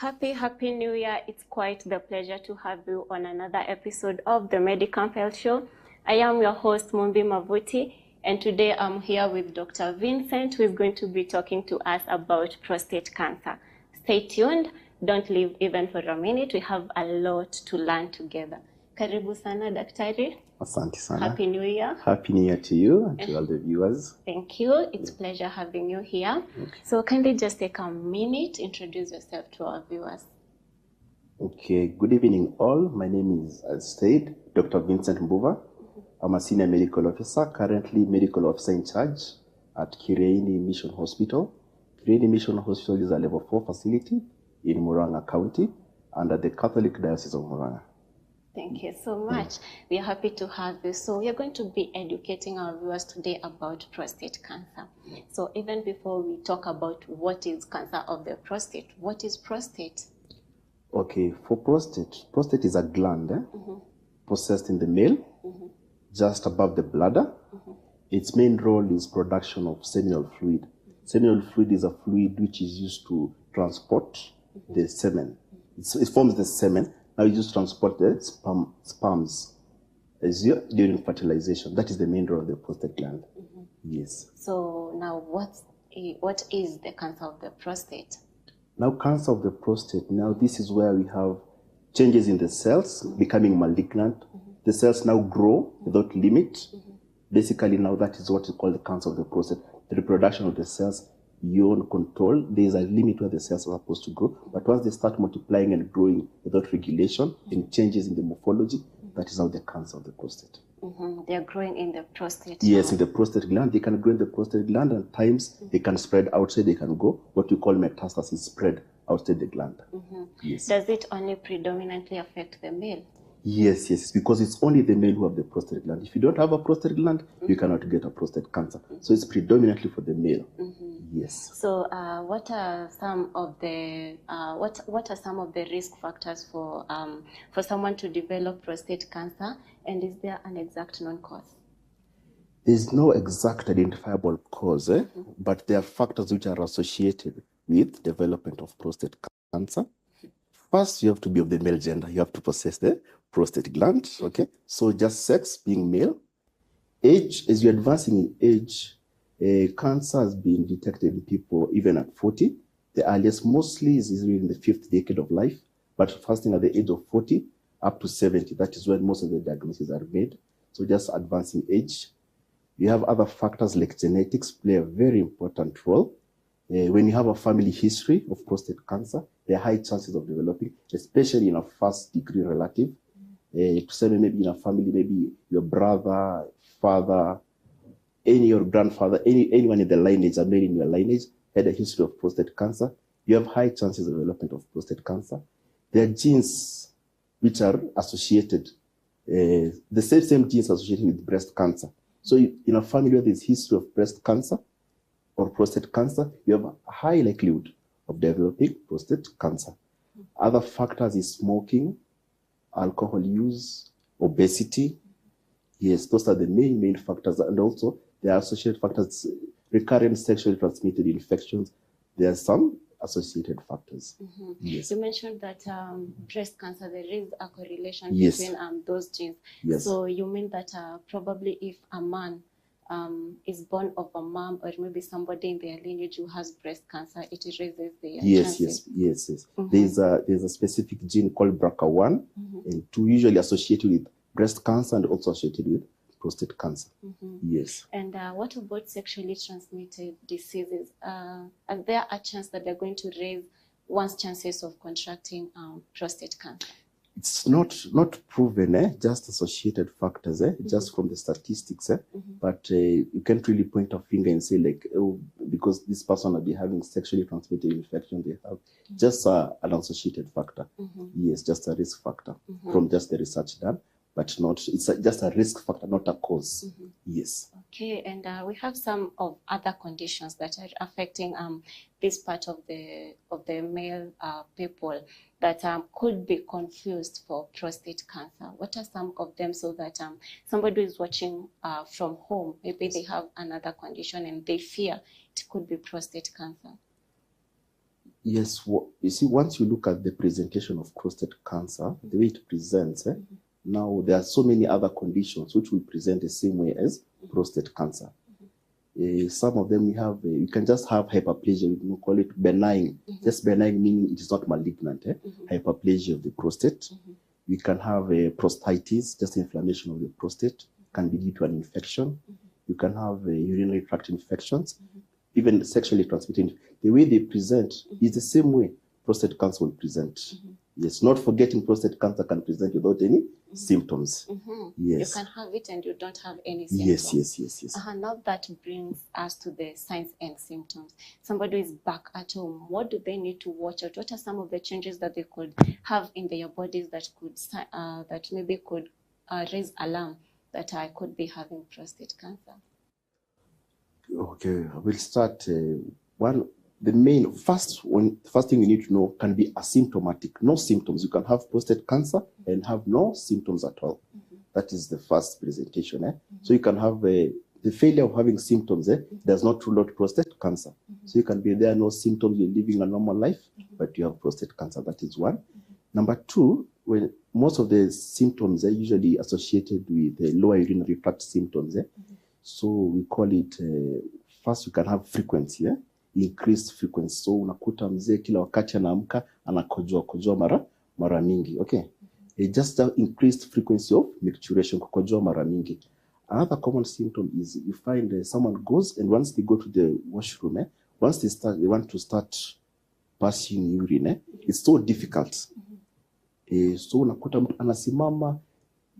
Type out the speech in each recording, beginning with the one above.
Happy New Year. It's quite the pleasure to have you on another episode of the Medi-Camp Health Show. I am your host, Mumbi Mavuti, and today I'm here with Dr. Vincent, who is going to be talking to us about prostate cancer. Stay tuned. Don't leave even for a minute. We have a lot to learn together. Karibu sana, Daktari. Asante sana. Happy New Year. Happy New Year to you and to all the viewers. Thank you. It's a pleasure having you here. Okay. So kindly just take a minute, introduce yourself to our viewers. Okay, good evening all. My name is, as said, Dr. Vincent Mbuva. I'm a senior medical officer, currently medical officer in charge at Kireini Mission Hospital. Kireini Mission Hospital is a level 4 facility in Murang'a County under the Catholic Diocese of Murang'a. Thank you so much. We are happy to have you. So we are going to be educating our viewers today about prostate cancer. So even before we talk about what is cancer of the prostate, what is prostate? Okay, for prostate is a gland possessed in the male, just above the bladder. Its main role is production of seminal fluid. Seminal fluid is a fluid which is used to transport the semen. It forms the semen. Now you just transport the sperms during fertilization. That is the main role of the prostate gland. Yes. So now what is the cancer of the prostate? Now cancer of the prostate, now this is where we have changes in the cells becoming malignant. The cells now grow without limit. Basically now that is what is called the cancer of the prostate. The reproduction of the cells beyond control. There is a limit where the cells are supposed to grow, but once they start multiplying and growing without regulation and changes in the morphology, that is how the cancer of the prostate. They are growing in the prostate. Yes, in the prostate gland. They can grow in the prostate gland, and at times they can spread outside. They can go what we call metastasis, spread outside the gland. Yes. Does it only predominantly affect the male? Yes, because it's only the male who have the prostate gland. If you don't have a prostate gland, you cannot get a prostate cancer. So it's predominantly for the male. Yes. So what are some of the risk factors for someone to develop prostate cancer, and is there an exact known cause? There's no exact identifiable cause, but there are factors which are associated with development of prostate cancer. First, you have to be of the male gender. You have to possess the prostate gland, okay? So just sex, being male. Age, as you're advancing in age, cancer has been detected in people even at 40. The earliest mostly is in the 5th decade of life, but fasting at the age of 40 up to 70, that is when most of the diagnoses are made. So just advancing age. You have other factors like genetics play a very important role. When you have a family history of prostate cancer, there are high chances of developing, especially in a first degree relative. Maybe in a family, maybe your brother, father, your grandfather, anyone in the lineage, a male in your lineage, had a history of prostate cancer. You have high chances of development of prostate cancer. There are genes which are associated, the same genes associated with breast cancer. So in a family where there's history of breast cancer or prostate cancer, you have a high likelihood of developing prostate cancer. Other factors is smoking, alcohol use, obesity. Yes, those are the main factors. And also there are associated factors, recurrent sexually transmitted infections. There are some associated factors. Yes. You mentioned that breast cancer, there is a correlation between those genes. Yes. So you mean that probably if a man is born of a mom or maybe somebody in their lineage who has breast cancer, it raises their chances. Yes. There's a specific gene called BRCA1 and 2, usually associated with breast cancer and also associated with prostate cancer. Yes. And what about sexually transmitted diseases? Are there a chance that they're going to raise one's chances of contracting prostate cancer? It's not proven, just associated factors, just from the statistics, but you can't really point a finger and say like, oh, because this person will be having sexually transmitted infection, they have just an associated factor. Yes, just a risk factor from just the research done, but it's just a risk factor, not a cause. Yes. Okay, and we have some of other conditions that are affecting this part of the male people that could be confused for prostate cancer. What are some of them, so that somebody who is watching from home, maybe they have another condition and they fear it could be prostate cancer? Yes, you see, once you look at the presentation of prostate cancer, the way it presents, now there are so many other conditions which will present the same way as prostate cancer. Some of them you can just have hyperplasia, we call it benign. Just benign meaning it is not malignant. Hyperplasia of the prostate. We can have prostatitis, just inflammation of the prostate, can be due to an infection. You can have urinary tract infections, even sexually transmitted. The way they present is the same way prostate cancer will present. Yes, not forgetting prostate cancer can present without any symptoms. Yes. You can have it and you don't have any symptoms. Yes. Now that brings us to the signs and symptoms. Somebody who is back at home, what do they need to watch out? What are some of the changes that they could have in their bodies that could that maybe could raise alarm that I could be having prostate cancer? Okay, we'll start. First thing you need to know can be asymptomatic, no symptoms. You can have prostate cancer and have no symptoms at all. That is the first presentation. So you can have the failure of having symptoms does not rule out prostate cancer. So you can be there, no symptoms, you're living a normal life, but you have prostate cancer. That is one. Number two, when most of the symptoms are usually associated with lower urinary tract symptoms. So we call it, first you can have frequency, increased frequency. So unakuta mzee kila wakati anaamka anakojoa mara mingi. Okay. Just the increased frequency of micturition, kukojoa mara mingi. Another common symptom is you find someone goes, and once they go to the washroom, once they want to start passing urine, it's so difficult. So unakuta mtu anasimama,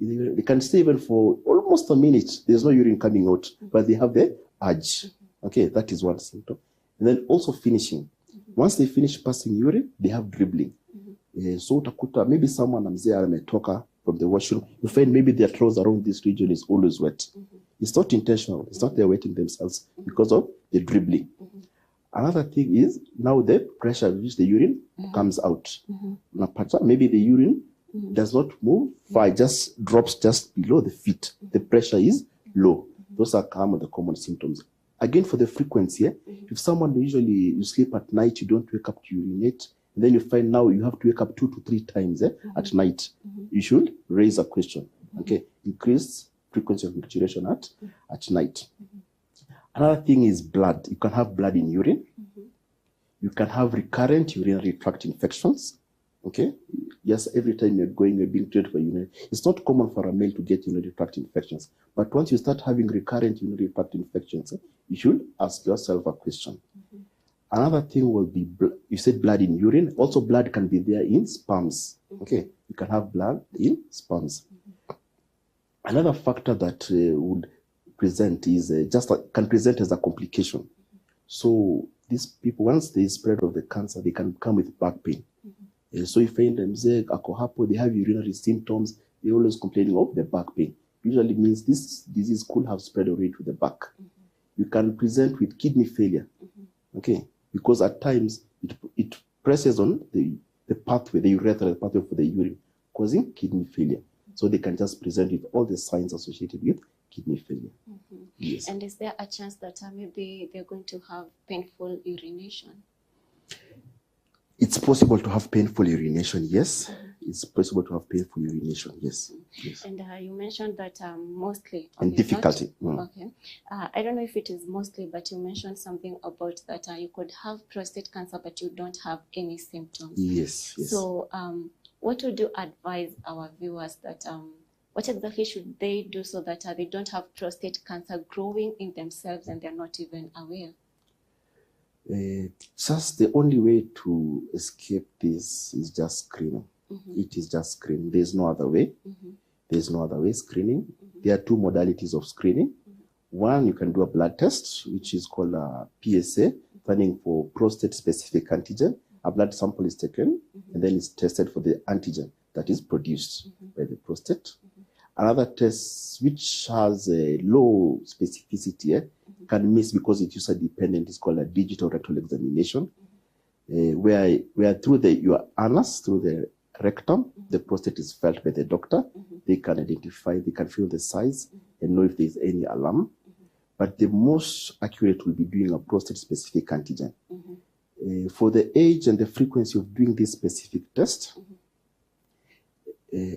they can stay even for almost a minute. There's no urine coming out, but they have the urge. Okay, that is one symptom. And then also finishing. Once they finish passing urine, they have dribbling. So utakuta maybe someone mzee ametoka from the washroom, you find maybe their clothes around this region is always wet. It's not intentional. It's not they're wetting themselves because of the dribbling. Another thing is now the pressure with which the urine comes out. Maybe the urine does not move far, just drops just below the feet. The pressure is low. Those are some of the common symptoms. Again, for the frequency, if someone usually you sleep at night, you don't wake up to urinate, and then you find now you have to wake up 2 to 3 times at night, you should raise a question. Okay, increased frequency of micturition at night. Another thing is blood. You can have blood in urine. You can have recurrent urinary tract infections. Okay, yes, every time you're being treated for urinary. It's not common for a male to get urinary tract infections, but once you start having recurrent urinary tract infections, you should ask yourself a question. Another thing will be, you said blood in urine. Also, blood can be there in sperms. Okay, you can have blood in sperms. Another factor that would present is can present as a complication. So these people, once they spread of the cancer, they can come with back pain. So you find them, they have urinary symptoms, they're always complaining of the back pain. Usually means this disease could have spread already to the back. You can present with kidney failure, okay, because at times it presses on the pathway, the urethra, the pathway for the urine, causing kidney failure. So they can just present with all the signs associated with kidney failure. Yes. And is there a chance that maybe they're going to have painful urination? It's possible to have painful urination, yes. It's possible to have painful urination, yes. Yes. And you mentioned that mostly. And difficulty. Okay. I don't know if it is mostly, but you mentioned something about that you could have prostate cancer, but you don't have any symptoms. Yes. So what would you advise our viewers that, what exactly should they do so that they don't have prostate cancer growing in themselves and they're not even aware? Just the only way to escape this is just screening. It is just screening. There's no other way. There's no other way. Screening. There are 2 modalities of screening. One, you can do a blood test, which is called a PSA, standing for prostate specific antigen. A blood sample is taken and then it's tested for the antigen that is produced by the prostate. Another test, which has a low specificity, can miss because it's user dependent, is called a digital rectal examination, where through your anus, through the rectum, the prostate is felt by the doctor. They can identify, they can feel the size and know if there's any alarm. But the most accurate will be doing a prostate specific antigen. For the age and the frequency of doing this specific test,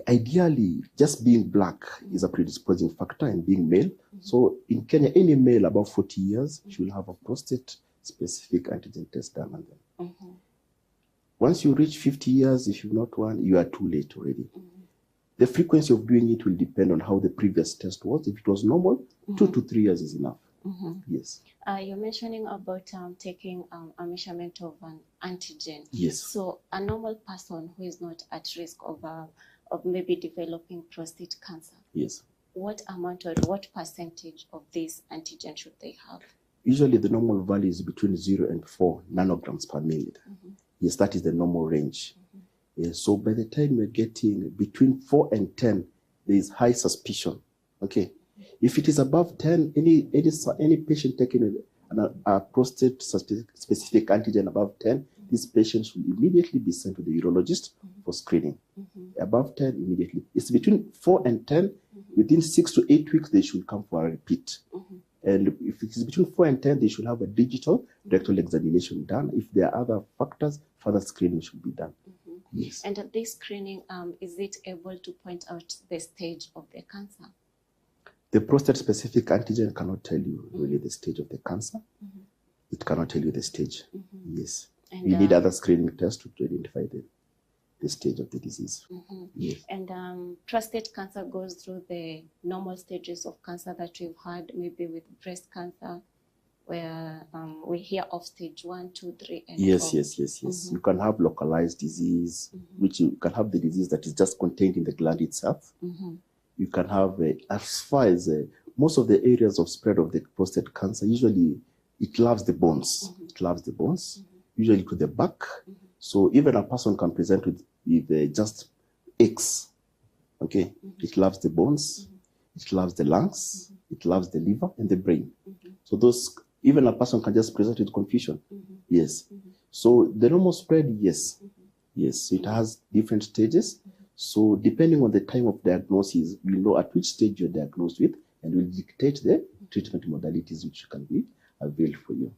ideally, just being black is a predisposing factor and being male. So in Kenya, any male above 40 years should have a prostate-specific antigen test done on them. Once you reach 50 years, if you've not one, you are too late already. The frequency of doing it will depend on how the previous test was. If it was normal, 2 to 3 years is enough. Yes. You're mentioning about taking a measurement of an antigen. Yes. So a normal person who is not at risk of maybe developing prostate cancer. Yes. What amount or what percentage of this antigen should they have? Usually the normal value is between 0 and 4 nanograms per minute. Yes, that is the normal range. Yes, so by the time you're getting between 4 and 10, there is high suspicion. Okay. If it is above 10, any patient taking a prostate-specific antigen above 10, these patients will immediately be sent to the urologist for screening. Above 10, immediately. It's between 4 and 10. Within 6 to 8 weeks, they should come for a repeat. And if it is between 4 and 10, they should have a digital rectal examination done. If there are other factors, further screening should be done. Yes. And at this screening, is it able to point out the stage of the cancer? The prostate-specific antigen cannot tell you really the stage of the cancer. It cannot tell you the stage. Yes. And you need other screening tests to identify the stage of the disease. Yes. And prostate cancer goes through the normal stages of cancer that we've had, maybe with breast cancer, where we hear of stage 1, 2, 3, and 4. Yes. You can have localized disease, which you can have the disease that is just contained in the gland itself. You can have, as far as most of the areas of spread of the prostate cancer, usually it loves the bones. It loves the bones, usually to the back. So even a person can present with just aches. Okay, it loves the bones, it loves the lungs, it loves the liver and the brain. So those, even a person can just present with confusion. Yes. So the normal spread, yes. Yes, it has different stages. So depending on the time of diagnosis, you know at which stage you're diagnosed with, and will dictate the treatment modalities which can be availed for you.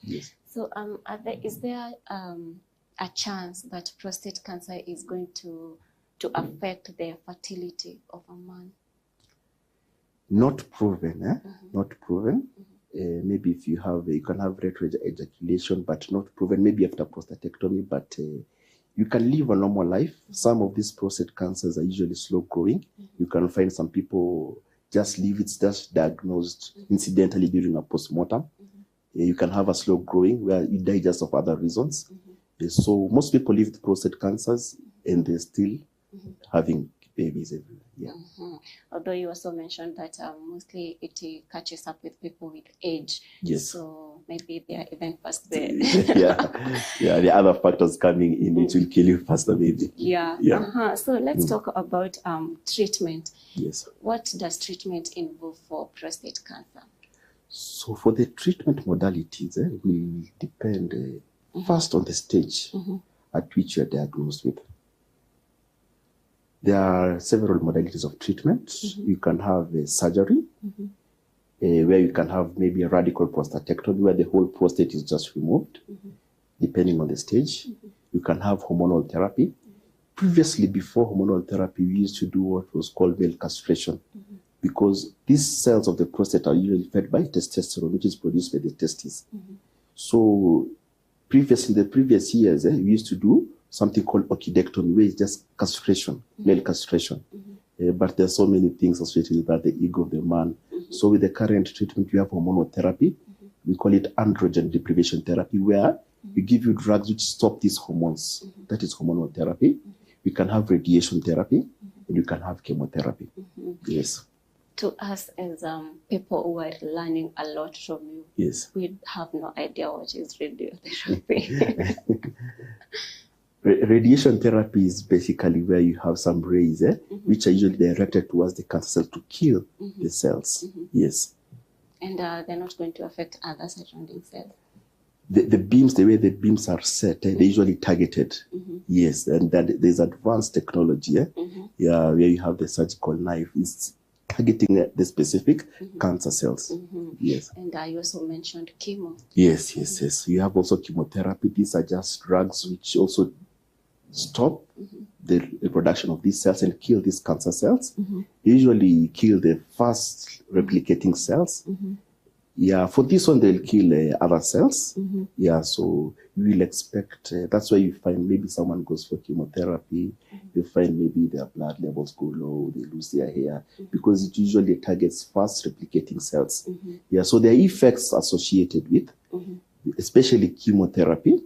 Yes. So is there a chance that prostate cancer is going to affect the fertility of a man? Not proven, Not proven. Maybe if you have, you can have retro ejaculation, but not proven. Maybe after prostatectomy, but you can live a normal life. Some of these prostate cancers are usually slow growing. You can find some people just leave it, just diagnosed incidentally during a postmortem. You can have a slow growing where you die just of other reasons. So most people live with prostate cancers and they're still having babies everywhere. Yeah. Although you also mentioned that mostly it catches up with people with age. Yes. So maybe they are even past there. Yeah. The other factors coming in, it will kill you faster, maybe. Yeah. So let's talk about treatment. Yes. What does treatment involve for prostate cancer? So for the treatment modalities, will depend first on the stage at which you are diagnosed with. There are several modalities of treatment. You can have surgery, where you can have maybe a radical prostatectomy, where the whole prostate is just removed, depending on the stage. You can have hormonal therapy. Previously, before hormonal therapy, we used to do what was called male castration, because these cells of the prostate are usually fed by testosterone, which is produced by the testes. So in the previous years, we used to do something called orchidectomy, where it's just castration, male castration. But there are so many things associated with that, the ego of the man. So with the current treatment, we have hormonal therapy. We call it androgen deprivation therapy, where we give you drugs which stop these hormones. That is hormonal therapy. We can have radiation therapy, and you can have chemotherapy. Yes. To us as people who are learning a lot from you, yes, we have no idea what is radiotherapy. Radiation therapy is basically where you have some rays, which are usually directed towards the cancer cell to kill the cells. Yes. And they're not going to affect other surrounding cells? The beams, the way the beams are set, they're usually targeted. Yes, and that there's advanced technology, where you have the surgical knife. It's targeting the specific cancer cells. Yes. And you also mentioned chemo. Yes. You have also chemotherapy. These are just drugs which also stop the reproduction of these cells and kill these cancer cells. Usually kill the fast replicating cells. Yeah, for this one, they'll kill other cells. Yeah, so you will expect, that's why you find maybe someone goes for chemotherapy, you find maybe their blood levels go low, they lose their hair, because it usually targets fast replicating cells. Yeah, so there are effects associated with, especially chemotherapy,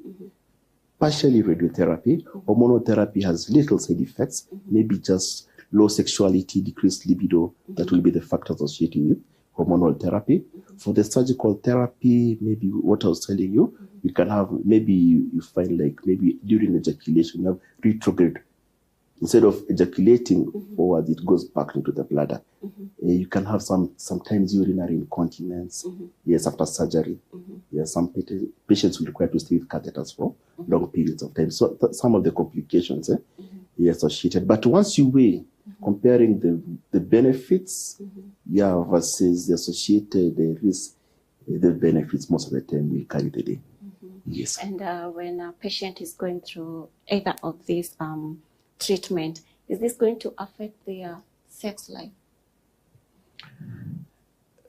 partially radiotherapy. Hormonal therapy has little side effects, maybe just low sexuality, decreased libido, that will be the factors associated with hormonal therapy. For the surgical therapy, maybe what I was telling you, you can have, maybe you find like maybe during ejaculation, you have retrograde. Instead of ejaculating forward, it goes back into the bladder. You can have sometimes urinary incontinence, yes, after surgery. Yes, some patients will require to stay with catheters for long periods of time. So some of the complications associated. But once you weigh, comparing the benefits, versus the associated risk, the benefits most of the time will carry the day. Yes. And when a patient is going through either of these treatment, is this going to affect their sex life?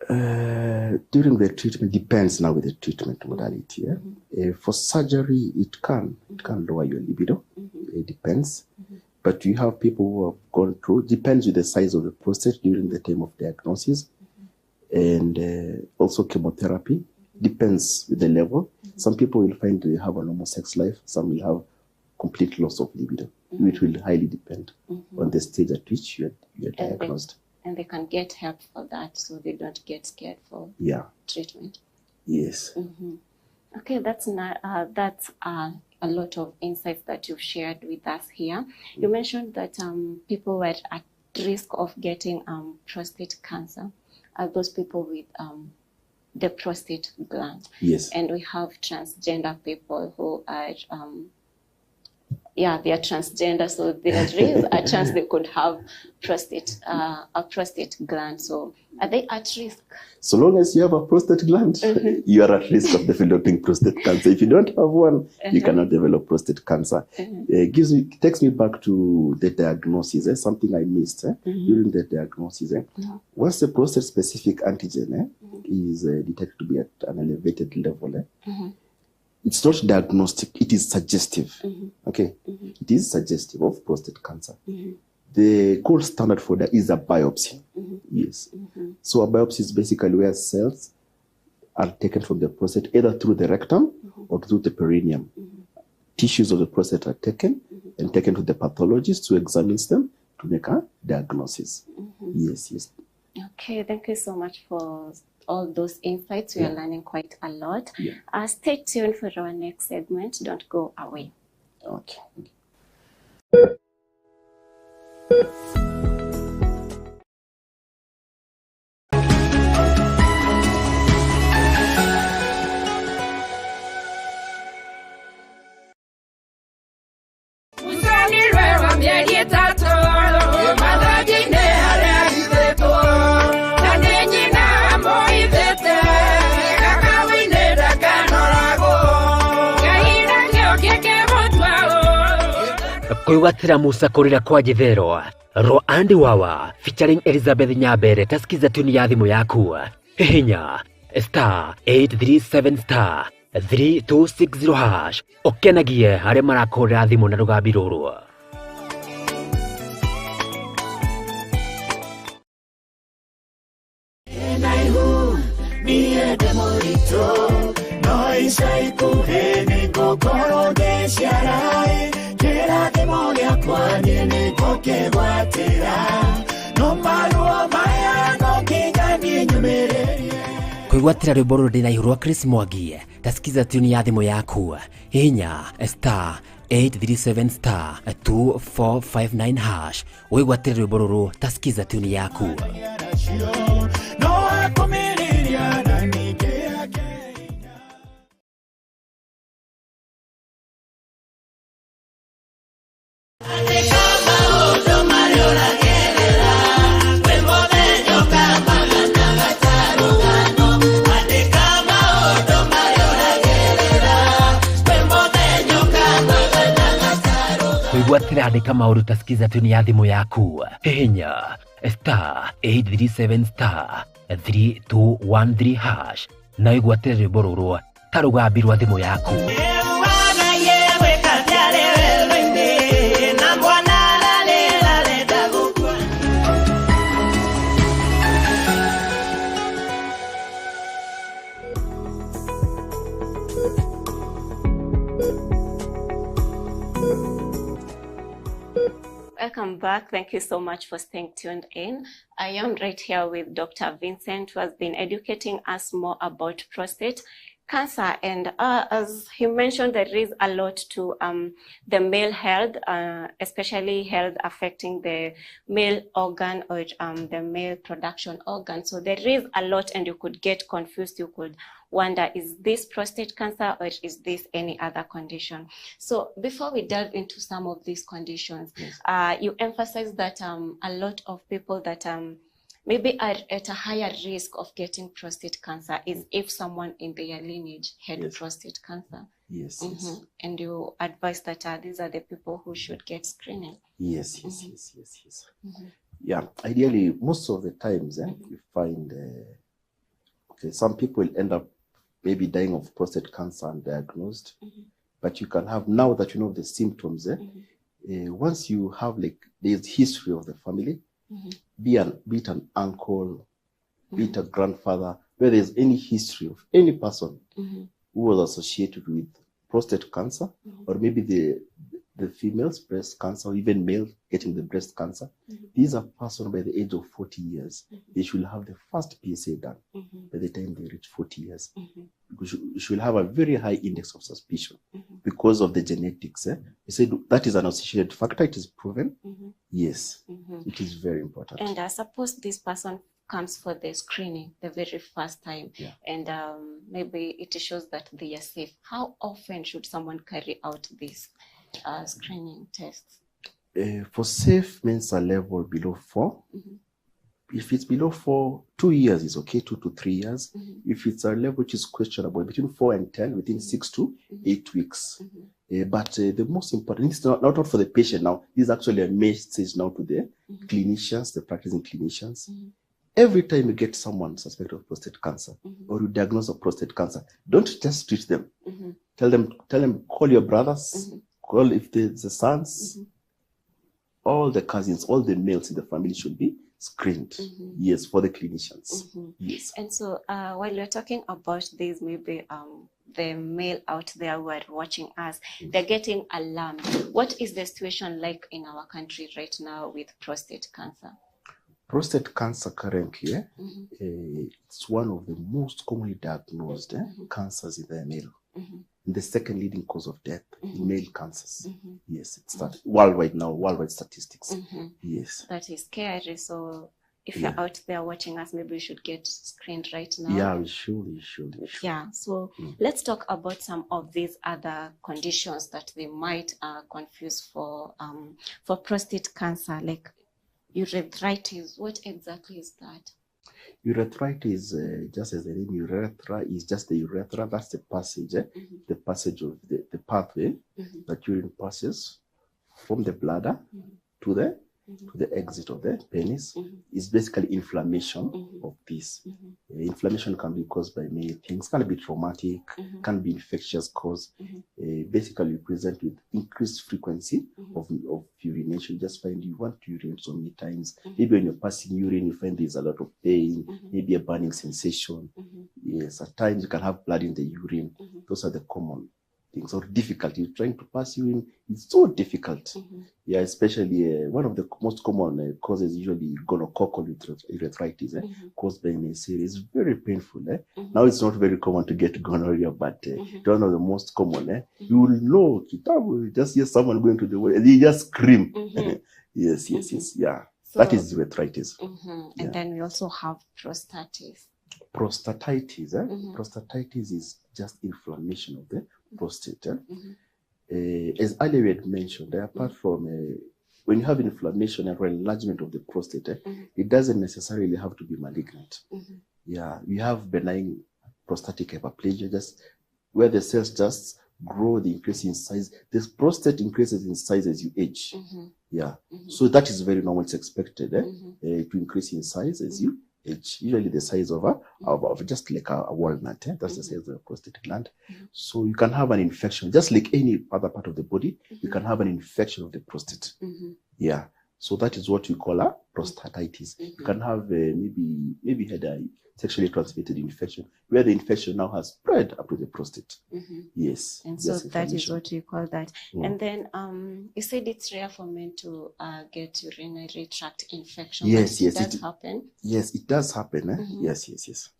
During the treatment, depends now with the treatment modality. For surgery, it can lower your libido. It depends. But you have people who have gone through, depends with the size of the prostate during the time of diagnosis. And also chemotherapy, depends with the level. Some people will find they have a normal sex life. Some will have complete loss of libido. It will highly depend on the stage at which you are diagnosed. And they can get help for that, so they don't get scared for treatment. Yes. Okay, that's a lot of insights that you've shared with us here. You mentioned that people were at risk of getting prostate cancer are those people with the prostate gland. Yes. And we have transgender people who are they are transgender, so there is a chance they could have a prostate gland. So are they at risk? So long as you have a prostate gland, you are at risk of developing prostate cancer. If you don't have one, you cannot develop prostate cancer. Takes me back to the diagnosis, something I missed during the diagnosis. Once the prostate-specific antigen is detected to be at an elevated level, it's not diagnostic, it is suggestive. Okay? It is suggestive of prostate cancer. The gold standard for that is a biopsy. Yes. So a biopsy is basically where cells are taken from the prostate, either through the rectum or through the perineum. Tissues of the prostate are taken and taken to the pathologist who examines them to make a diagnosis. Yes. Okay, thank you so much for all those insights. We are learning quite a lot. Stay tuned for our next segment. Don't go away. Okay. Kwĩgwatĩra mũcakũrĩra kwa Gĩthero ro Andy Wawa featuring Elizabeth Nyambere taskiza tuni ya thimũ yaku hihinya *837 *3260# ũkenagie harĩ marakũrĩra thimũ na rũgambi rũrũ. Kwĩgwatĩra rwĩmbo rũrũ ndĩ na ihũrwa Chris Mwangi taskiza tuni ya thimũ yaku hihinya *837 *2459# wĩgwatĩre rwĩmbo rũrũ taskiza tuni yaku. ũtirandĩka maũndũ ta skiza tuni ya thimũ yaku. Hihinya *837*3213# na ũgwatĩre rwĩmbo rũrũ ta rũgambi rwa thimũ yaku. Welcome back. Thank you so much for staying tuned in. I am right here with Dr. Vincent, who has been educating us more about prostate cancer. And as he mentioned, there is a lot to the male health, especially health affecting the male organ or the male production organ. So there is a lot, and you could get confused. You could wonder, is this prostate cancer or is this any other condition? So before we delve into some of these conditions, yes, you emphasize that a lot of people that maybe are at a higher risk of getting prostate cancer is if someone in their lineage had, yes, prostate cancer. Yes, mm-hmm, yes. And you advise that these are the people who should get screening. Yes, yes, mm-hmm, yes. Mm-hmm. Yeah, ideally, most of the times, mm-hmm, you find, okay, some people end up maybe dying of prostate cancer undiagnosed, mm-hmm, but you can have, now that you know the symptoms, mm-hmm, once you have, like, there's history of the family, mm-hmm, be it an uncle, mm-hmm, be it a grandfather, where there's any history of any person, mm-hmm, who was associated with prostate cancer, mm-hmm, or maybe the female's breast cancer, or even male getting the breast cancer, mm-hmm, these are persons by the age of 40 years. Mm-hmm. They should have the first PSA done, mm-hmm, by the time they reach 40 years. Mm-hmm. Because you should have a very high index of suspicion, mm-hmm, because of the genetics. You said that is an associated factor. It is proven. Mm-hmm. Yes, mm-hmm, it is very important. And I suppose this person comes for the screening the very first time, yeah, and maybe it shows that they are safe. How often should someone carry out this screening tests? For safe means a level below 4. Mm-hmm. If it's below 4, 2 years is okay, 2 to 3 years. Mm-hmm. If it's a level which is questionable, between 4 and 10, within, mm-hmm, 6 to, mm-hmm, 8 weeks. Mm-hmm. But the most important, it's not for the patient now, this is actually a message now to the, mm-hmm, clinicians, the practicing clinicians. Mm-hmm. Every time you get someone suspected of prostate cancer, mm-hmm, or you diagnose a prostate cancer, don't just treat them. Mm-hmm. Tell them, call your brothers, mm-hmm, call if there's the sons, mm-hmm, all the cousins, all the males in the family should be screened. Mm-hmm. Yes, for the clinicians. Mm-hmm. Yes. And so while you're talking about this, maybe the male out there who are watching us, mm-hmm, they're getting alarmed. What is the situation like in our country right now with prostate cancer? Prostate cancer currently, mm-hmm, it's one of the most commonly diagnosed, mm-hmm, cancers in the male. Mm-hmm. The second leading cause of death, mm-hmm, in male cancers. Mm-hmm. Yes, it's that, mm-hmm, worldwide now, worldwide statistics. Mm-hmm. Yes. That is scary. So if, yeah, you're out there watching us, maybe we should get screened right now. Yeah, we should. Yeah, so let's talk about some of these other conditions that they might confuse for prostate cancer, like urethritis. What exactly is that? Urethritis, just as the name urethra, is just the urethra. That's the passage, mm-hmm, the passage of the pathway, mm-hmm, that urine passes from the bladder, mm-hmm, to the, mm-hmm, to the exit of the penis. Mm-hmm. Is basically inflammation, mm-hmm, of this. Mm-hmm. Inflammation can be caused by many things. Can be traumatic, mm-hmm, can be infectious cause. Mm-hmm. Basically, present with increased frequency, mm-hmm, of urination. You just find you want to urinate so many times. Mm-hmm. Maybe when you're passing urine, you find there's a lot of pain, mm-hmm, maybe a burning sensation. Mm-hmm. Yes, at times you can have blood in the urine. Mm-hmm. Those are the common things. Or difficulty trying to pass urine is so difficult. Mm-hmm. Yeah, especially one of the most common causes usually gonococcal urethritis, mm-hmm, caused by MSA. It's very painful. Mm-hmm. Now it's not very common to get gonorrhea, but mm-hmm, one of the most common. Mm-hmm. You will know, you just hear someone going to the well, and you just scream. Mm-hmm. Yes, yeah. So, that is urethritis. Mm-hmm. Yeah. And then we also have prostatitis. Prostatitis, mm-hmm, prostatitis is just inflammation of the prostate. Mm-hmm. As earlier we had mentioned, apart from when you have inflammation or enlargement of the prostate, mm-hmm, it doesn't necessarily have to be malignant. Mm-hmm. Yeah, we have benign prostatic hyperplasia, just where the cells just grow, they increase in size. This prostate increases in size as you age. Yeah. So that is very normal. It's expected to increase in size as you age. Usually the size of just like a walnut. That's the size of the prostate gland. So you can have an infection, just like any other part of the body. You can have an infection of the prostate. Yeah. So that is what we call a prostatitis. You can have maybe had a sexually transmitted infection where the infection now has spread up to the prostate. Yes. And so that is what we call that. And then you said it's rare for men to get urinary tract infection. Yes, yes. It does happen. Yes, it does happen. Yes.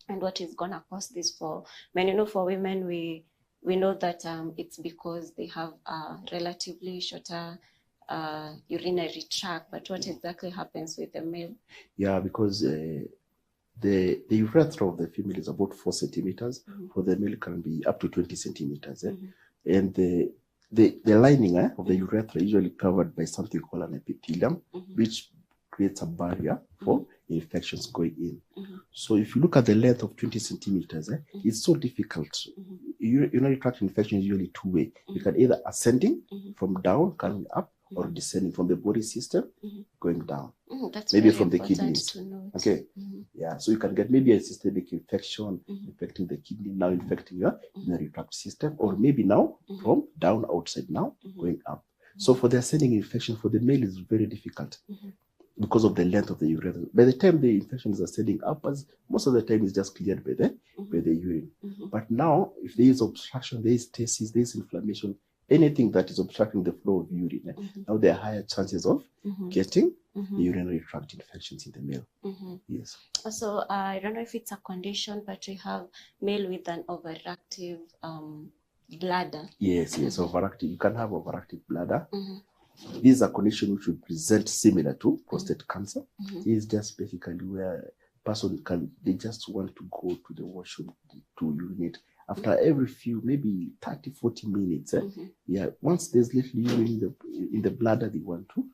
And what is gonna cause this for men? You know, for women, we know that it's because they have a relatively shorter urinary tract, but what exactly happens with the male? Yeah, because the urethra of the female is about 4 centimeters. For the male, can be up to 20 centimeters. And the lining of the urethra is usually covered by something called an epithelium, which creates a barrier for infections going in. So if you look at the length of 20 centimeters, it's so difficult. Urinary tract infection is usually two-way. You can either ascending from down, coming up, or descending from the body system, going down. That's maybe from the kidneys. Okay. Yeah. So you can get maybe a systemic infection infecting the kidney, now infecting your urinary tract system, or maybe now from down outside now going up. So for the ascending infection for the male is very difficult because of the length of the urethra. By the time the infection is ascending upwards, most of the time it's just cleared by the urine. But now, if there is obstruction, there is stasis, there is inflammation, anything that is obstructing the flow of urine, now there are higher chances of getting the urinary tract infections in the male. Yes. So I don't know if it's a condition, but we have male with an overactive bladder. Yes, overactive. You can have overactive bladder. This is a condition which will present similar to prostate cancer. It's just basically where person they just want to go to the washroom to urinate. After every few, maybe 30, 40 minutes, once there's little urine in the bladder, they want to.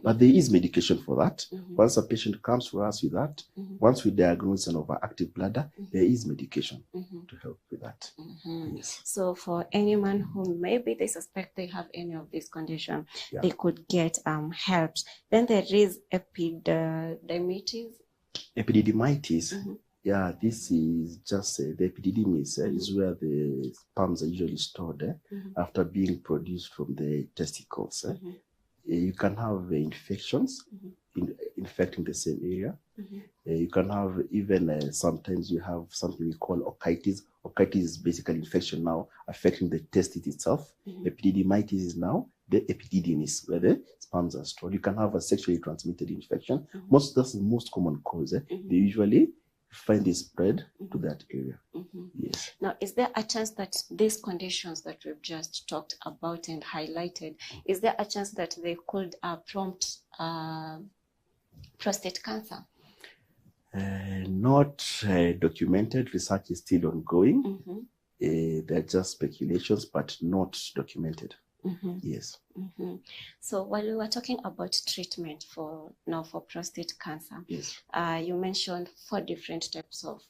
But there is medication for that. Once a patient comes to us with that, once we diagnose an overactive bladder, there is medication to help with that. Yes. So for anyone who maybe they suspect they have any of these conditions, they could get help. Then there is epididymitis. Epididymitis. Yeah, this is just the epididymis is where the sperms are usually stored after being produced from the testicles. You can have infections infecting the same area. You can have even sometimes you have something we call orchitis. Orchitis is basically infection now affecting the testis itself. Epididymitis is now the epididymis, where the sperms are stored. You can have a sexually transmitted infection. That's the most common cause. They usually find it spread to that area. Yes. Now, is there a chance that these conditions that we've just talked about and highlighted, is there a chance that they could prompt prostate cancer? Not documented. Research is still ongoing. They're just speculations, but not documented. Yes. So while we were talking about treatment for prostate cancer, you mentioned 4 different types of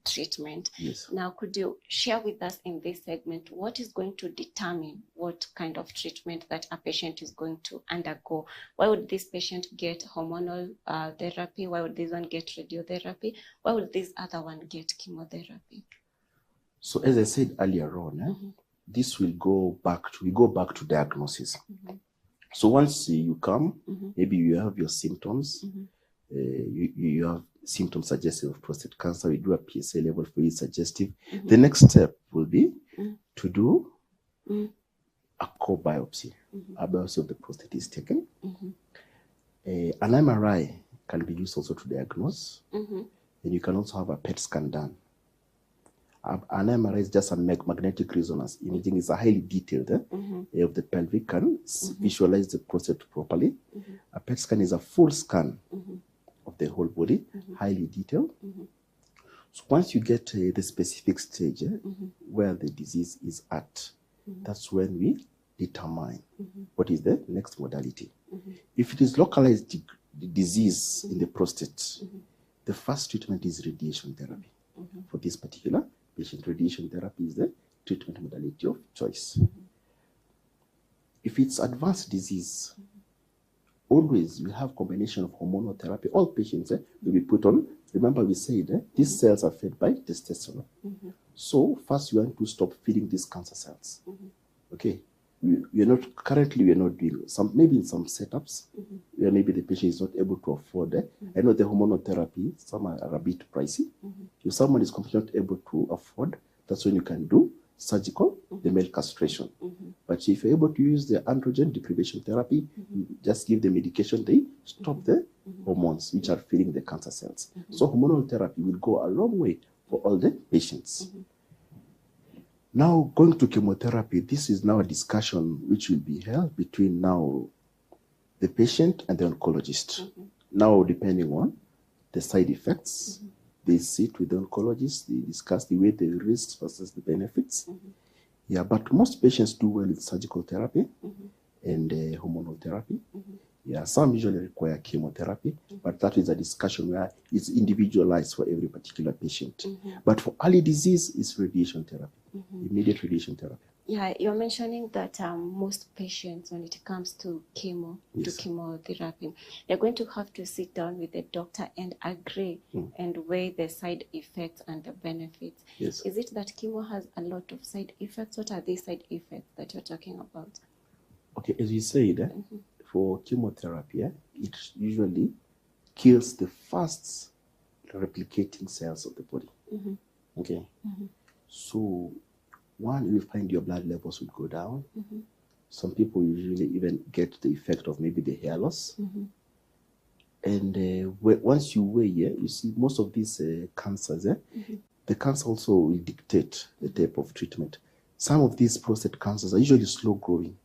treatment. Now, could you share with us in this segment what is going to determine what kind of treatment that a patient is going to undergo? Why would this patient get hormonal therapy? Why would this one get radiotherapy? Why would this other one get chemotherapy? So as I said earlier on, this will go back to diagnosis. So once you come, maybe you have your symptoms, you have symptoms suggestive of prostate cancer. We do a PSA level for you suggestive. The next step will be to do a core biopsy. A biopsy of the prostate is taken. An MRI can be used also to diagnose. And you can also have a PET scan done. An MRI is just a magnetic resonance imaging. It's a highly detailed of the pelvic, can visualize the prostate properly. A PET scan is a full scan of the whole body, highly detailed. So once you get the specific stage where the disease is at, that's when we determine what is the next modality. If it is localized disease in the prostate, the first treatment is radiation therapy. For this particular patient, radiation therapy is the treatment modality of choice. If it's advanced disease, always we have combination of hormonal therapy. All patients will be put on. Remember we said these cells are fed by testosterone. So first you want to stop feeding these cancer cells. Okay. We are not doing some, maybe in some setups where maybe the patient is not able to afford it. I know the hormonal therapy, some are a bit pricey. If someone is completely not able to afford, that's when you can do surgical, the male castration. But if you're able to use the androgen deprivation therapy, you just give the medication, they stop the hormones which are feeding the cancer cells. So hormonal therapy will go a long way for all the patients. Now, going to chemotherapy, this is now a discussion which will be held between now the patient and the oncologist. Now, depending on the side effects, they sit with the oncologist, they discuss the way the risks versus the benefits. Yeah, but most patients do well with surgical therapy and hormonal therapy. Yeah, some usually require chemotherapy, but that is a discussion where it's individualized for every particular patient. But for early disease, it's radiation therapy, immediate radiation therapy. Yeah, you're mentioning that most patients, when it comes to to chemotherapy, they're going to have to sit down with the doctor and agree and weigh the side effects and the benefits. Yes. Is it that chemo has a lot of side effects? What are these side effects that you're talking about? Okay, as you said, for chemotherapy, it usually kills the first replicating cells of the body. Okay. So one, you will find your blood levels will go down. Some people usually even get the effect of maybe the hair loss. And once you weigh, you see most of these cancers, the cancer also will dictate the type of treatment. Some of these prostate cancers are usually slow growing.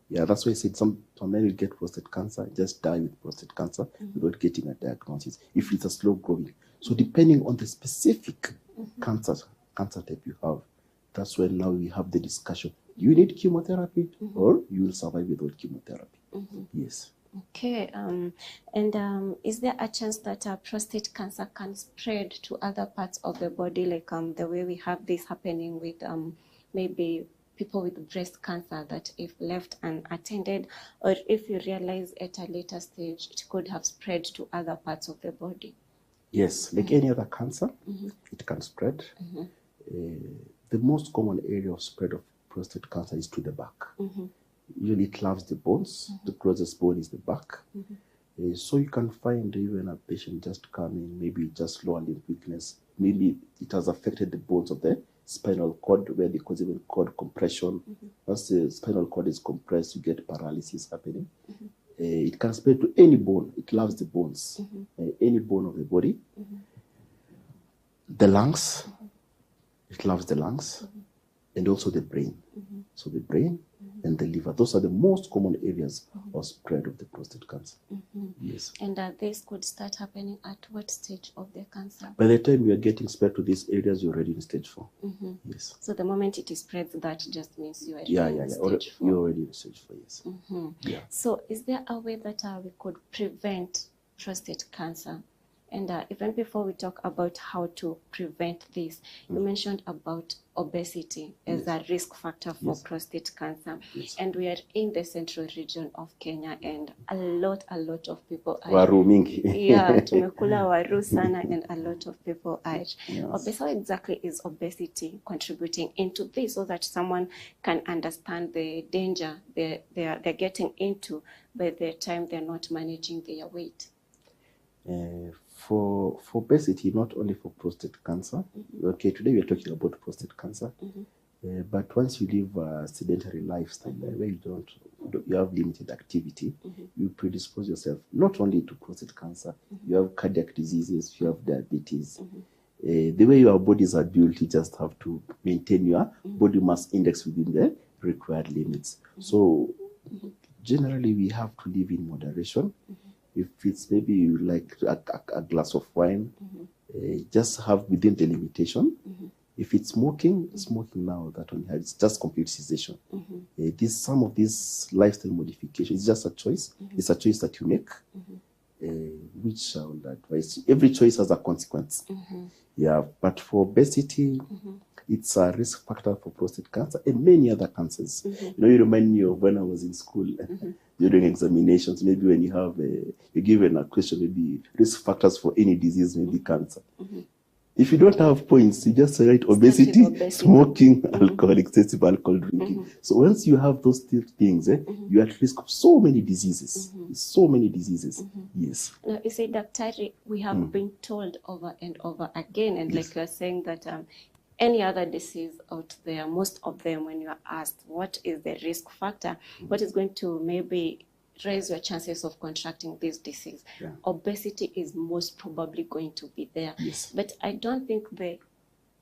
Yeah, that's why I said some men will get prostate cancer, just die with prostate cancer without getting a diagnosis if it's a slow growing. So depending on the specific cancer type you have, that's when now we have the discussion. Do you need chemotherapy or you will survive without chemotherapy? Yes. Okay. Is there a chance that prostate cancer can spread to other parts of the body, like the way we have this happening with maybe people with breast cancer, that if left unattended or if you realize at a later stage, it could have spread to other parts of the body? Yes, like any other cancer, it can spread. The most common area of spread of prostate cancer is to the back. Usually it loves the bones. The closest bone is the back. So you can find even a patient just coming, maybe just lower limb weakness. Maybe it has affected the bones of the spinal cord, where they cause even cord compression. Once the spinal cord is compressed, you get paralysis happening. It can spread to any bone. It loves the bones, any bone of the body. The lungs, it loves the lungs, and also the brain. So the brain and the liver, those are the most common areas of spread of the prostate cancer. Yes. And this could start happening at what stage of the cancer? By the time you are getting spread to these areas, you're already in stage 4. Yes. So the moment it spreads, that just means you are in stage 4. You're already in stage 4, yes. Yeah. So is there a way that we could prevent prostate cancer? And even before we talk about how to prevent this, you mentioned about obesity as a risk factor for prostate cancer. And we are in the central region of Kenya, and a lot of people are... Waru mingi. Yeah, tumekula waru sana, and a lot of people are... How exactly is obesity contributing into this, so that someone can understand the danger they're getting into by the time they're not managing their weight? For obesity, not only for prostate cancer. Okay, today we're talking about prostate cancer. But once you live a sedentary lifestyle where you have limited activity, you predispose yourself not only to prostate cancer, you have cardiac diseases, you have diabetes. The way your bodies are built, you just have to maintain your body mass index within the required limits. So generally, we have to live in moderation. If it's maybe you like a glass of wine, just have within the limitation. If it's smoking now, that only it's just complete cessation. Some of these lifestyle modifications is just a choice. It's a choice that you make, which I would advise. Every choice has a consequence. Yeah, but for obesity, It's a risk factor for prostate cancer and many other cancers. You know, you remind me of when I was in school during examinations. Maybe when you have you're given a question, maybe risk factors for any disease, maybe cancer. If you don't have points, you just write obesity, smoking, alcohol, excessive alcohol drinking. So once you have those things, you're at risk of so many diseases. So many diseases. Yes. Now, you say, Dr. We have been told over and over again, and like you're saying that any other disease out there, most of them, when you are asked what is the risk factor, what is going to maybe raise your chances of contracting this disease, obesity is most probably going to be there. But I don't think the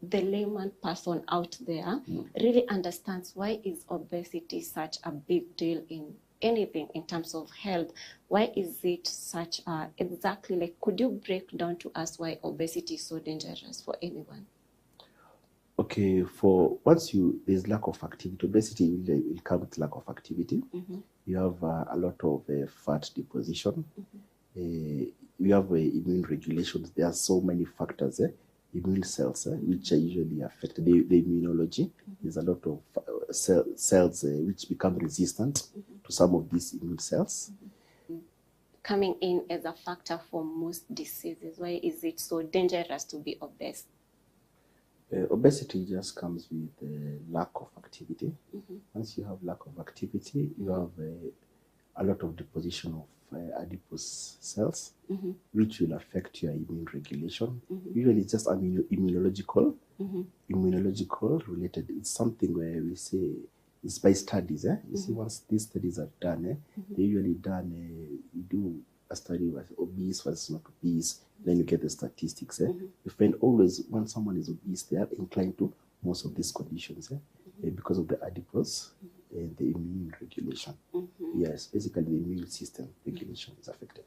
layman person out there really understands why is obesity such a big deal in anything in terms of health. Why is it such a, exactly, like, could you break down to us why obesity is so dangerous for anyone? Okay, for once there's lack of activity, obesity will come with lack of activity. You have a lot of fat deposition. You have immune regulations. There are so many factors, immune cells, which are usually affected. The immunology, there's a lot of cells which become resistant to some of these immune cells. Coming in as a factor for most diseases, why is it so dangerous to be obese? Obesity just comes with lack of activity. Once you have lack of activity, you have a lot of deposition of adipose cells, which will affect your immune regulation. Usually it's just immunological related. It's something where we say it's by studies. You see, once these studies are done, they usually done, you do a study with obese versus not obese, then you get the statistics. You find always when someone is obese, they are inclined to most of these conditions because of the adipose and the immune regulation. Yes, basically the immune system regulation is affected.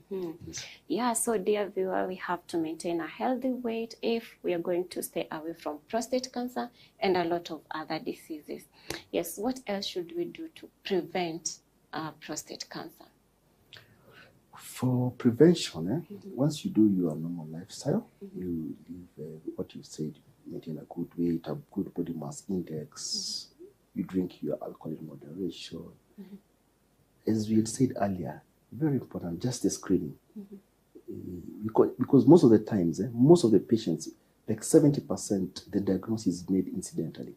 Yes. Yeah, so dear viewer, we have to maintain a healthy weight if we are going to stay away from prostate cancer and a lot of other diseases. Yes, what else should we do to prevent prostate cancer? For prevention, once you do your normal lifestyle, you live what you said, maintain a good weight, a good body mass index, you drink your alcohol in moderation. As we had said earlier, very important, just the screening. Because most of the times, most of the patients, like 70%, the diagnosis is made incidentally.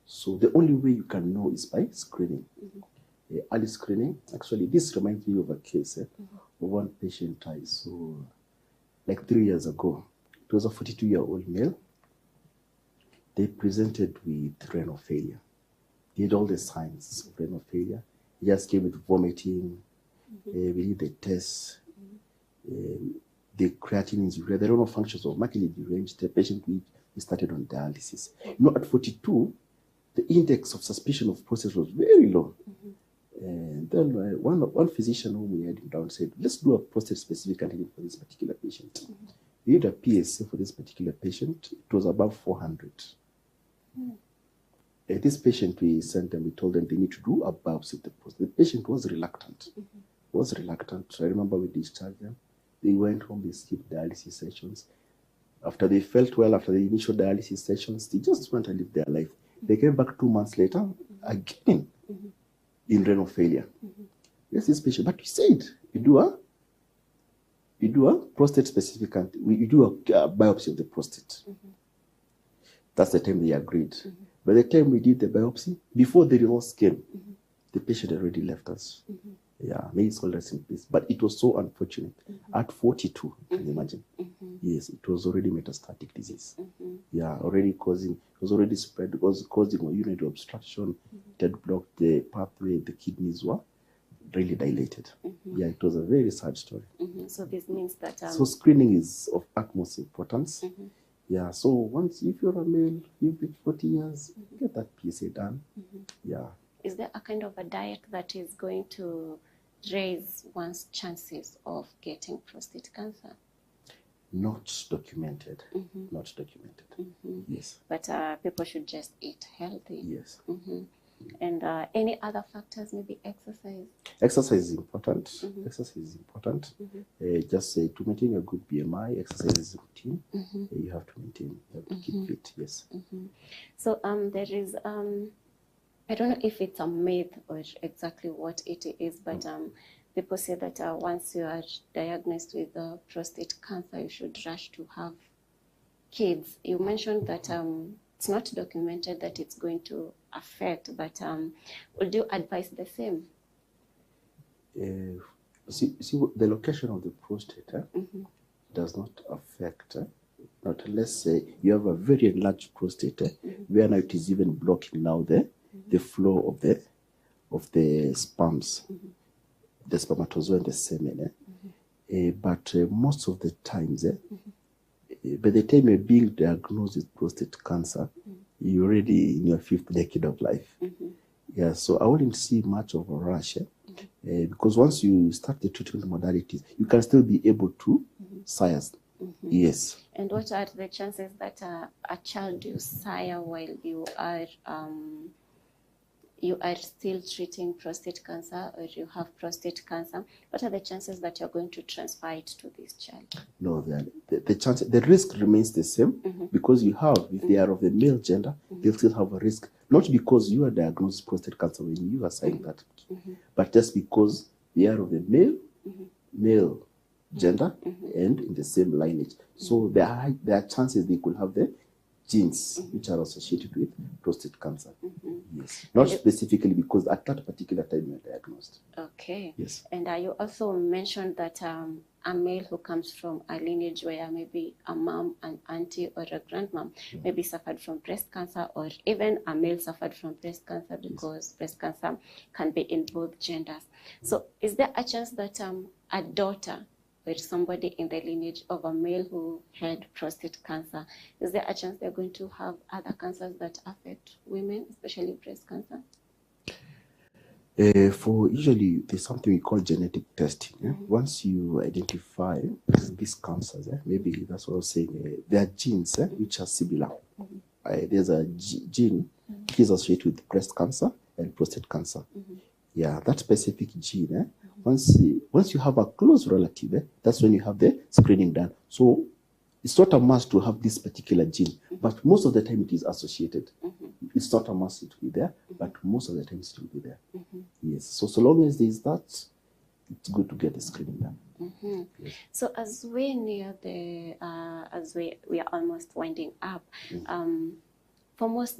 So the only way you can know is by screening. Early screening. Actually, this reminds me of a case of one patient I saw like 3 years ago. It was a 42-year-old male. They presented with renal failure. He had all the signs of renal failure. He just came with vomiting. We did the tests. The creatinine is the renal functions of markedly deranged. The patient we started on dialysis. You know, at 42, the index of suspicion of prostate was very low. And then one physician whom we had him down said, let's do a prostate-specific antigen for this particular patient. We did a PSA for this particular patient. It was above 400. This patient, we sent them, we told them they need to do a biopsy of the prostate. The patient was reluctant. I remember we discharged them. They went home, they skipped dialysis sessions. After they felt well, after the initial dialysis sessions, they just went and lived their life. They came back 2 months later, again, in renal failure. Yes, this patient, but we said, you do a prostate-specific, you do a biopsy of the prostate. That's the time they agreed. By the time we did the biopsy, before the results came, the patient already left us. Yeah, may his soul rest in peace. But it was so unfortunate. At 42, you can imagine. Yes, it was already metastatic disease. Yeah, it was already spread. It was causing urinary obstruction. It had blocked the pathway. The kidneys were really dilated. Yeah, it was a very sad story. So this means that... So screening is of utmost importance. Yeah, so once, if you're a male, you've been 40 years, get that PSA done. Yeah. Is there a kind of a diet that is going to raise one's chances of getting prostate cancer? Not documented. Not documented. Yes. But people should just eat healthy. Yes. And any other factors, maybe exercise? Exercise is important. Exercise is important. Just to maintain a good BMI, exercise is routine. You have to maintain, you have to keep fit, yes. So there is, I don't know if it's a myth or exactly what it is, but people say that once you are diagnosed with prostate cancer, you should rush to have kids. You mentioned that it's not documented that it's going to affect, but would you advise the same? See, the location of the prostate does not affect, not unless you have a very enlarged prostate, where now it is even blocking now the flow of the sperms, the spermatozoa and the semen. But most of the times, by the time you're being diagnosed with prostate cancer, you're already in your 5th decade of life. Yeah, so I wouldn't see much of a rush, because once you start the treatment modalities, you can still be able to sire. Yes. And what are the chances that a child you sire while you are still treating prostate cancer, or you have prostate cancer? What are the chances that you're going to transfer it to this child? No, the risk remains the same, because you have, if they are of the male gender, they'll still have a risk, not because you are diagnosed with prostate cancer when you are saying that, but just because they are of the male gender and in the same lineage. So there are chances they could have the genes which are associated with prostate cancer. Yes. Not specifically because at that particular time you are diagnosed. Okay. Yes. And you also mentioned that a male who comes from a lineage where maybe a mom, an auntie, or a grandmom maybe suffered from breast cancer, or even a male suffered from breast cancer, because breast cancer can be in both genders. So is there a chance that a daughter with somebody in the lineage of a male who had prostate cancer, is there a chance they're going to have other cancers that affect women, especially breast cancer? For usually, there's something we call genetic testing. Once you identify these cancers, maybe that's what I was saying, there are genes which are similar. There's a gene which is associated with breast cancer and prostate cancer. Yeah, that specific gene, once you have a close relative, that's when you have the screening done. So it's not a must to have this particular gene, but most of the time it is associated. It's not a must to be there, but most of the time it will be there. Yes. So long as there is that, it's good to get the screening done. Yes. So as we near the, as we are almost winding up, for most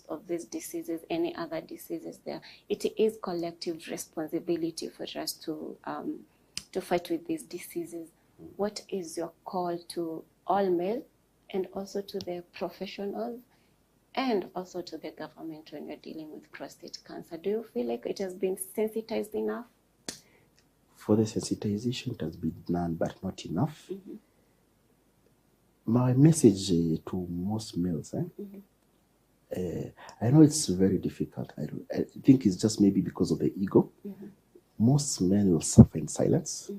of these diseases, any other diseases there, it is collective responsibility for us to fight with these diseases. What is your call to all male, and also to the professionals, and also to the government when you're dealing with prostate cancer? Do you feel like it has been sensitized enough? For the sensitization, it has been done, but not enough. My message to most males, I know it's very difficult. I think it's just maybe because of the ego. Most men will suffer in silence,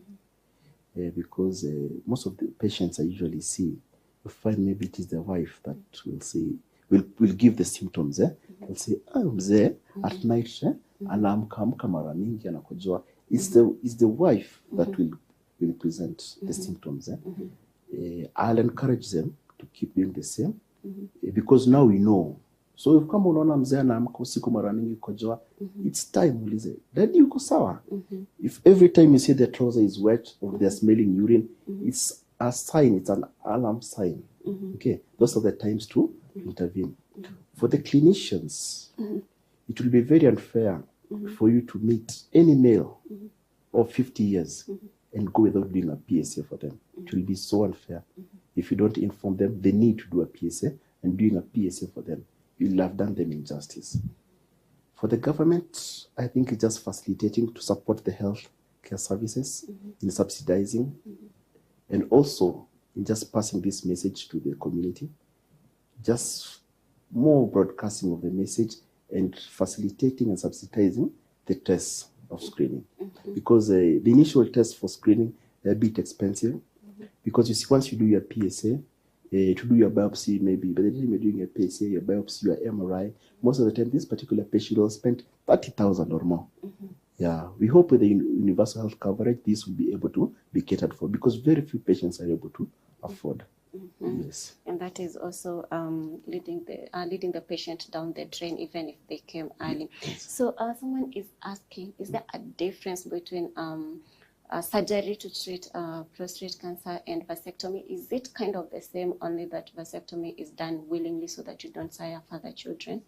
because most of the patients I usually see, you find maybe it is the wife that will say, will give the symptoms. Will say, I'm there at night, anaamka mara mingi anakojoa. It's the wife that will present the symptoms. I'll encourage them to keep doing the same, because now we know. So if kama unaona mzee anaamka usiku mara mingi kojoa, it's time ulize, daddy uko sawa? If every time you see the trouser is wet or they're smelling urine, it's a sign, it's an alarm sign. Okay, those are the times to intervene. For the clinicians, it will be very unfair for you to meet any male of 50 years and go without doing a PSA for them. It will be so unfair if you don't inform them they need to do a PSA, and doing a PSA for them, you'll have done them injustice. For the government, I think it's just facilitating to support the health care services in subsidizing, and also in just passing this message to the community, just more broadcasting of the message and facilitating and subsidizing the tests of screening. Because the initial tests for screening are a bit expensive, because you see, once you do your PSA, to do your biopsy, maybe by the time you're doing a PSA, your biopsy, your MRI, most of the time this particular patient will spend 30,000 or more. Yeah, we hope with the universal health coverage, this will be able to be catered for, because very few patients are able to afford. Yes. And that is also leading the patient down the drain, even if they came early. Yes. So someone is asking, is there a difference between surgery to treat prostate cancer and vasectomy? Is it kind of the same, only that vasectomy is done willingly so that you don't sire further children?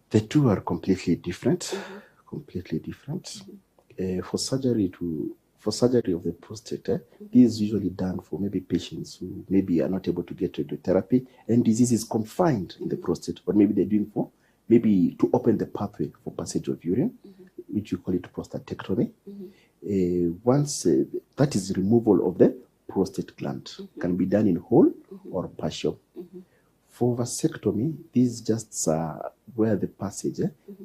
The two are completely different. Completely different. For surgery of the prostate, this is usually done for maybe patients who maybe are not able to get radiotherapy and disease is confined in the prostate, but maybe they're doing for maybe to open the pathway for passage of urine, which we call it prostatectomy. Once that is removal of the prostate gland, can be done in whole or partial. For vasectomy, this is just where the passage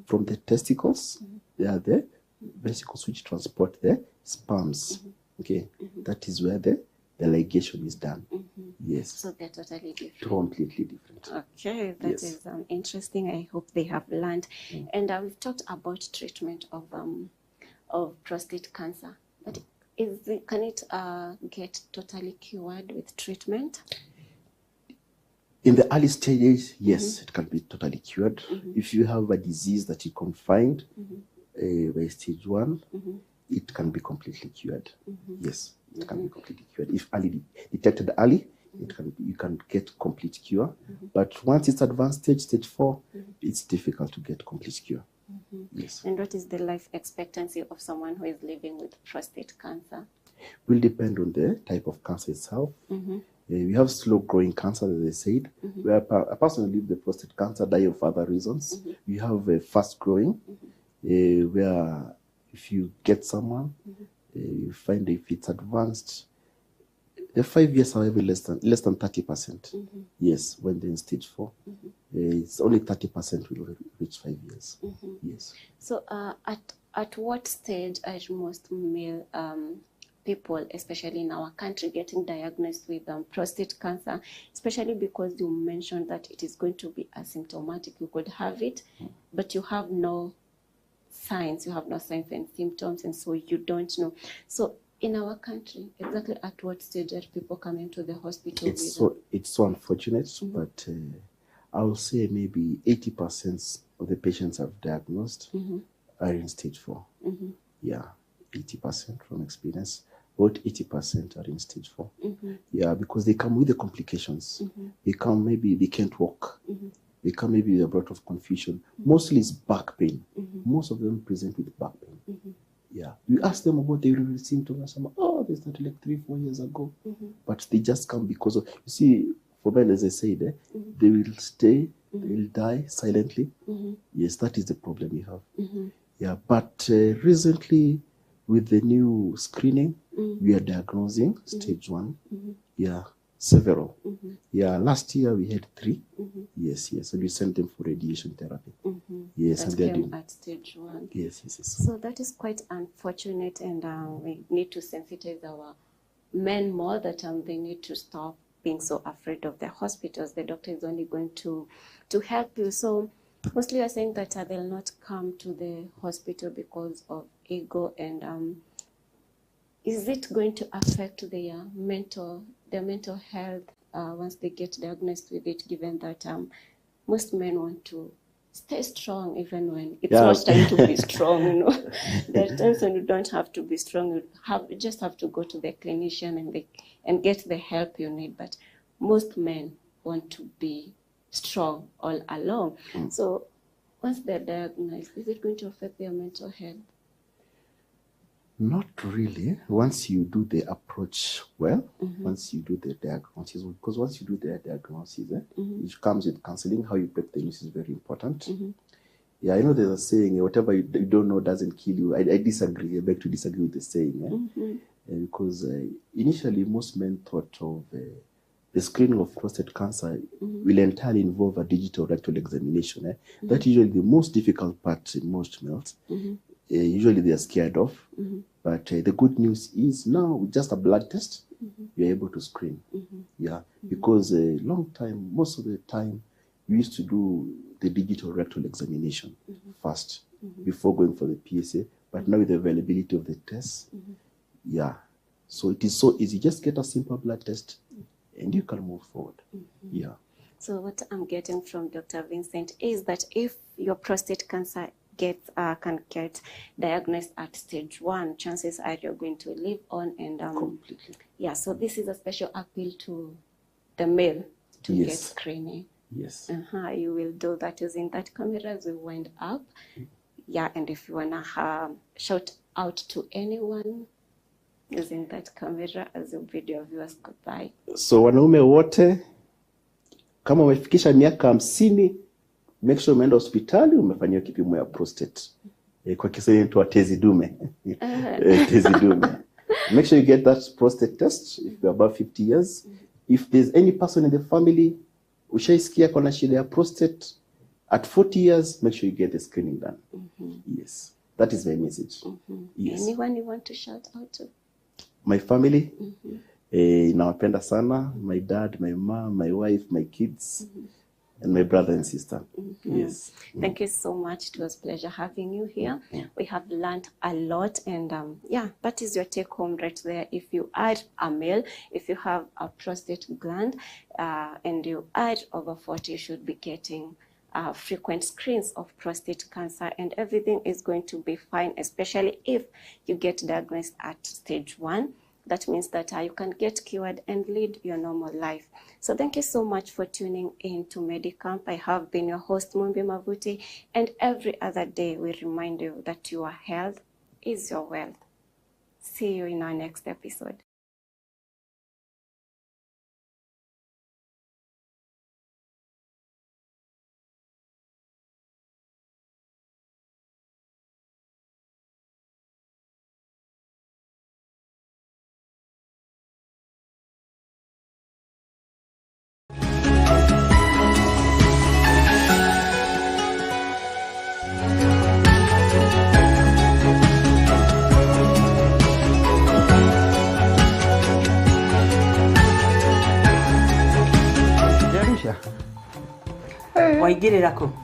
from the testicles, they are the vesicles which transport the sperms. Okay, that is where the ligation is done. Yes. So they're totally different. Completely different. Okay, that is interesting. I hope they have learned. And we've talked about treatment of prostate cancer, but can it get totally cured with treatment? In the early stages, yes, it can be totally cured. If you have a disease that you confined by stage 1, it can be completely cured. Yes, it can be completely cured. If detected early, you can get complete cure. But once it's advanced stage 4, it's difficult to get complete cure. Yes. And what is the life expectancy of someone who is living with prostate cancer? Will depend on the type of cancer itself. We have slow-growing cancer, as I said, where a person who lives with prostate cancer die of other reasons. We have a fast-growing, where if you get someone, you find if it's advanced, the 5 years, however, less than 30%. Yes, when they're in stage 4, it's only 30% will reach 5 years. Yes. So, at what stage are most male people, especially in our country, getting diagnosed with prostate cancer, especially because you mentioned that it is going to be asymptomatic? You could have it, but you have no signs, and symptoms, and so you don't know. So in our country, exactly at what stage are people coming to the hospital? It's so unfortunate, but I will say maybe 80% of the patients I've diagnosed are in stage 4. Yeah, 80% from experience. About 80% are in stage 4. Yeah, because they come with the complications. They come, maybe they can't walk. They come maybe with a lot of confusion. Mostly it's back pain. Most of them present with back pain. Yeah, we ask them about their symptoms. And some, they started like 3-4 years ago. But they just come because of, you see, for men, as I said, they will stay, they will die silently. Yes, that is the problem we have. Yeah, but recently, with the new screening, we are diagnosing stage 1. Yeah, several. Yeah, last year we had 3. Yes, and we sent them for radiation therapy. Yes, and they're doing at stage 1. Yes. So that is quite unfortunate, and we need to sensitize our men more that they need to stop being so afraid of the hospitals. The doctor is only going to help you. So mostly you're saying that they'll not come to the hospital because of ego, and is it going to affect their mental health once they get diagnosed with it, given that most men want to stay strong even when it's not time to be strong, There are times when you don't have to be strong. You just have to go to the clinician and get the help you need. But most men want to be strong all along. So once they're diagnosed, is it going to affect their mental health? Not really. Once you do the approach well, once you do the diagnosis, because once you do the diagnosis, it comes with counseling. How you break the news is very important. Yeah, I know there's a saying, whatever you don't know doesn't kill you. I disagree. I beg to disagree with the saying. Because initially, most men thought of the screening of prostate cancer will entirely involve a digital rectal examination. That's usually the most difficult part in most males. Usually they are scared of. But the good news is now with just a blood test, you're able to screen. Yeah, because a long time, most of the time, we used to do the digital rectal examination first before going for the PSA. But now with the availability of the tests, yeah, so it is so easy. Just get a simple blood test, and you can move forward. Yeah. So what I'm getting from Dr. Vincent is that if your prostate cancer can get diagnosed at stage 1, chances are you're going to live on and Completely. yeah. So this is a special appeal to the male to get screening. Yes. You will do that using that camera as we wind up. Yeah, and if you wanna shout out to anyone using that camera as your video viewers goodbye. So wanaume wote, kama umefikisha miaka 50, make sure umeenda hospitali umefanyiwa kipimo ya prostate. Kwa Kiswahili inaitwa tezi dume. Tezi dume. Make sure you get that prostate test if you're above 50 years. If there's any person in the family ushaisikia kuna shida ya prostate at 40 years, make sure you get the screening done. Yes. That is my message. Yes. Anyone you want to shout out to? My family. Nawapenda sana. My dad, my mom, my wife, my kids. And my brother and sister. Yes. Thank you so much. It was a pleasure having you here. We have learned a lot, and yeah, that is your take home right there. If you are a male, if you have a prostate gland, and you are over 40, you should be getting frequent screens of prostate cancer, and everything is going to be fine, especially if you get diagnosed at stage 1. That means that you can get cured and lead your normal life. So thank you so much for tuning in to Medi-Camp. I have been your host, Mumbi Mavuti, and every other day we remind you that your health is your wealth. See you in our next episode. Waigĩrĩra kũ?